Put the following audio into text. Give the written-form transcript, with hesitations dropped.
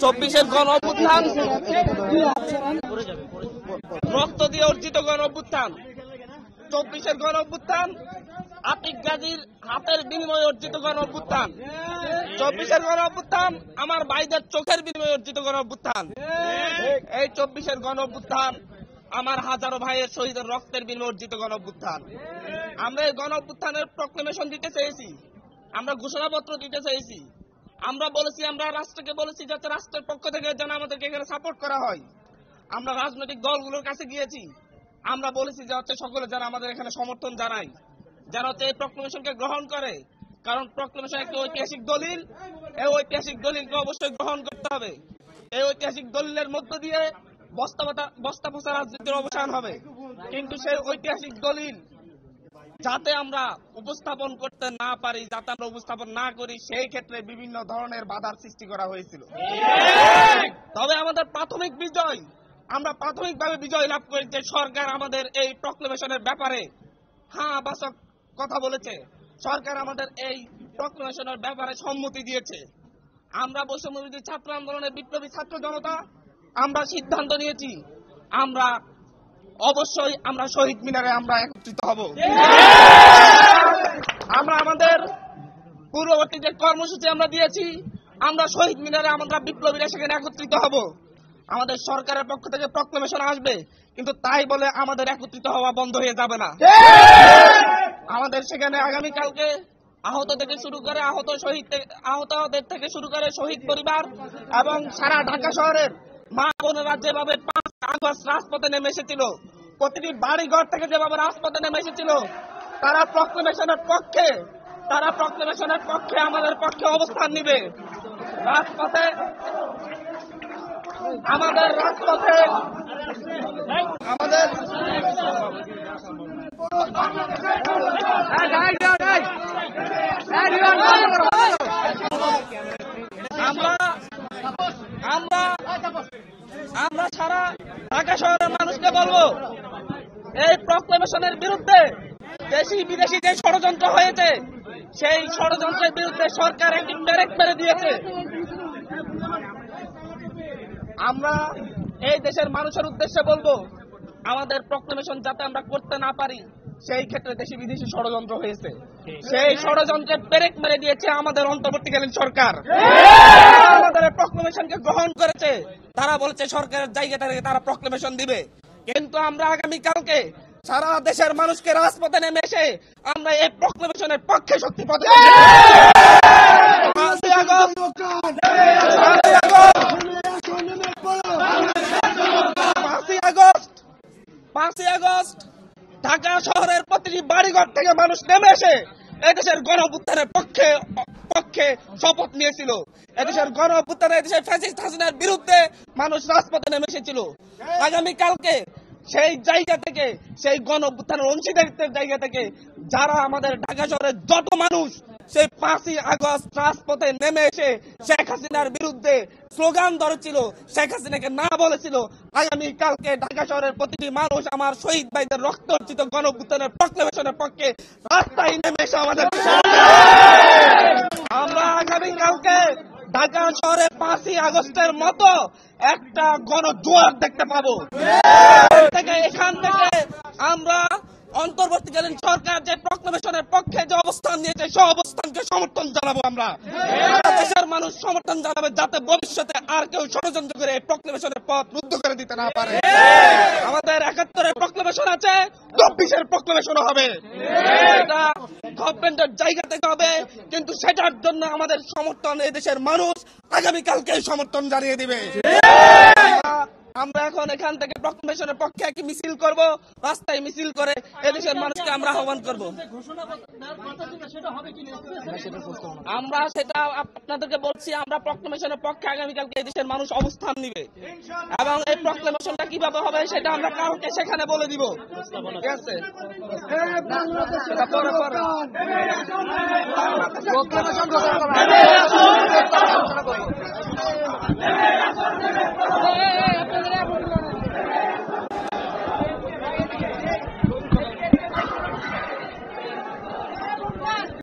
চব্বিশের গণ অভ্যুত্থান, রক্ত দিয়ে অর্জিত গণ অভ্যুত্থান, 24-এর গণ অভ্যুত্থান, আতিক গাজীর হাতের বিনিময়ে অর্জিত গণ অভ্যুত্থান, 24-এর গণ অভ্যুত্থান আমার ভাইদের চোখের বিনিময়ে অর্জিত গণ অভ্যুত্থান। এই 24-এর গণ অভ্যুত্থান আমার হাজারো ভাইয়ের শহীদের রক্তের বিনিময়ে অর্জিত গণ অভ্যুত্থান। আমরা এই গণ অভ্যুত্থানের প্রক্লেমেশন দিতে চেয়েছি, আমরা ঘোষণাপত্র দিতে চেয়েছি, আমরা বলেছি, আমরা রাষ্ট্রকে বলেছি যাতে রাষ্ট্রের পক্ষ থেকে যেন আমাদেরকে এখানে সাপোর্ট করা হয়। আমরা রাজনৈতিক দলগুলোর কাছে গিয়েছি, আমরা বলেছি যে হচ্ছে সকলে যেন আমাদের এখানে সমর্থন জানায়, যেন হচ্ছে এই প্রক্লেমেশনকে গ্রহণ করে, কারণ প্রক্লেমেশন একটি ঐতিহাসিক দলিল, এই ঐতিহাসিক দলিলকে অবশ্যই গ্রহণ করতে হবে। এই ঐতিহাসিক দলিলের মধ্য দিয়ে বস্তা পচা রাজনীতির অবসান হবে, কিন্তু সেই ঐতিহাসিক দলিল যাতে আমরা উপস্থাপন করতে না পারি, যাতে আমরা উপস্থাপন না করি, সেই ক্ষেত্রে বিভিন্ন ধরনের বাধার সৃষ্টি করা হয়েছিল। তবে আমাদের প্রাথমিক বিজয়, আমরা প্রাথমিকভাবে বিজয় লাভ করি যে সরকার আমাদের এই প্রক্লেমেশনের ব্যাপারে হ্যাঁ বাচক কথা বলেছে, সরকার আমাদের এই প্রক্লেমেশনের ব্যাপারে সম্মতি দিয়েছে। আমরা বৈষম্যবিরোধী ছাত্র আন্দোলনের বিপ্লবী ছাত্র জনতা আমরা সিদ্ধান্ত নিয়েছি, আমরা অবশ্যই আমরা শহীদ মিনারে আমরা একত্রিত হব। আমরা আমাদের পূর্ববর্তী যে কর্মসূচি আমরা দিয়েছি, আমরা শহীদ মিনারে আমরা বিপ্লবীরা সেখানে একত্রিত হব। আমাদের সরকারের পক্ষ থেকে প্রক্লেমেশন আসবে, কিন্তু তাই বলে আমাদের একত্রিত হওয়া বন্ধ হয়ে যাবে না। আমাদের সেখানে আগামীকালকে আহত থেকে শুরু করে আহতদের থেকে শুরু করে শহীদ পরিবার এবং সারা ঢাকা শহরের মা বোনেরা যেভাবে 5 আগস্ট রাজপথে নেমে এসেছিল, প্রতিটি বাড়ি ঘর থেকে যেভাবে রাজপথে নেমে এসেছিল, তারা প্রক্লেমেশনের পক্ষে আমাদের পক্ষে অবস্থান নিবে। রাজপথে আমরা সারা ঢাকা শহরের মানুষকে বলবো, এই প্রক্লেমেশনের বিরুদ্ধে দেশি বিদেশি যে ষড়যন্ত্র হয়েছে, সেই ষড়যন্ত্রের বিরুদ্ধে সরকার একটি ব্রেক মেরে দিয়েছে। আমরা এই দেশের মানুষের উদ্দেশ্যে বলবো, আমাদের প্রক্লেমেশন যাতে আমরা করতে না পারি, সেই ক্ষেত্রে দেশি বিদেশি ষড়যন্ত্র হয়েছে, সেই ষড়যন্ত্রের ব্রেক মেরে দিয়েছে আমাদের অন্তর্বর্তীকালীন সরকার। আমাদের প্রক্লেমেশনকে গ্রহণ করেছে, তারা বলেছে সরকারের জায়গা থেকে তারা প্রক্লেমেশন দিবে, কিন্তু আমরা আগামীকালকে সারা দেশের মানুষকে রাজপথে নেমে এসে আমরা এই প্রক্লেমেশনের পক্ষে শক্তি প্রদান করব। 5ই আগস্ট ঢাকা শহরের প্রতিটি বাড়িঘর থেকে মানুষ নেমে এসে এদেশের গণ অভ্যুত্থানের পক্ষে শপথ নিয়েছিল। এদেশের গণ অভ্যুত্থানে এদেশের ফ্যাসিস্ট হাসিনার বিরুদ্ধে মানুষ রাজপথে নেমে এসেছিল। আগামীকালকে সেই জায়গা থেকে, সেই গণ অভ্যুত্থানের অংশীদারিত্বের জায়গা থেকে যারা আমাদের ঢাকা শহরের যত মানুষ সেই 5ই আগস্ট রাজপথে নেমে এসে শেখ হাসিনার বিরুদ্ধে স্লোগান ধরেছিল, শেখ হাসিনাকে না বলেছিল, আগামীকালকে ঢাকা শহরের প্রতিটি মানুষ আমার শহীদ ভাইদের রক্ত অর্জিত গণ অভ্যুত্থানের প্রক্লেমেশনের পক্ষে রাস্তায় নেমে এসে আমাদের আমরা আগামীকালকে ঢাকা শহরে 5ই আগস্টের মতো একটা গণজোয়ার দেখতে পাবো। এখান থেকে আমরা অন্তর্বর্তীকালীন সরকার যে প্রক্লেমেশনের পক্ষে যে অবস্থান নিয়েছে, সেই অবস্থানকে সমর্থন জানাবো। আমরা দেশের মানুষ সমর্থন জানাবে, যাতে ভবিষ্যতে আর কেউ ষড়যন্ত্র করে এই প্রক্লেমেশনের পথ রুদ্ধ করে দিতে না পারে। আমাদের 71-এর প্রক্লেমেশন আছে, 24-এর প্রক্লেমেশনও হবে, এটা গভর্নমেন্টের জায়গা থেকে হবে, কিন্তু সেটার জন্য আমাদের সমর্থন এই দেশের মানুষ আগামীকালকে সমর্থন জানিয়ে দিবে। আমরা এখন এখান থেকে প্রক্লেমেশনের পক্ষে একটি মিছিল করব, রাস্তায় মিছিল করে এদেশের মানুষকে আমরা আহ্বান করব। আমরা সেটা আপনাদেরকে বলছি, আমরা প্রক্লেমেশনের পক্ষে আগামীকালকে এদেশের মানুষ অবস্থান নিবে এবং এই প্রক্লেমেশনটা কিভাবে হবে সেটা আমরা কাউকে সেখানে বলে দিব। ঠিক আছে, সেটা পরে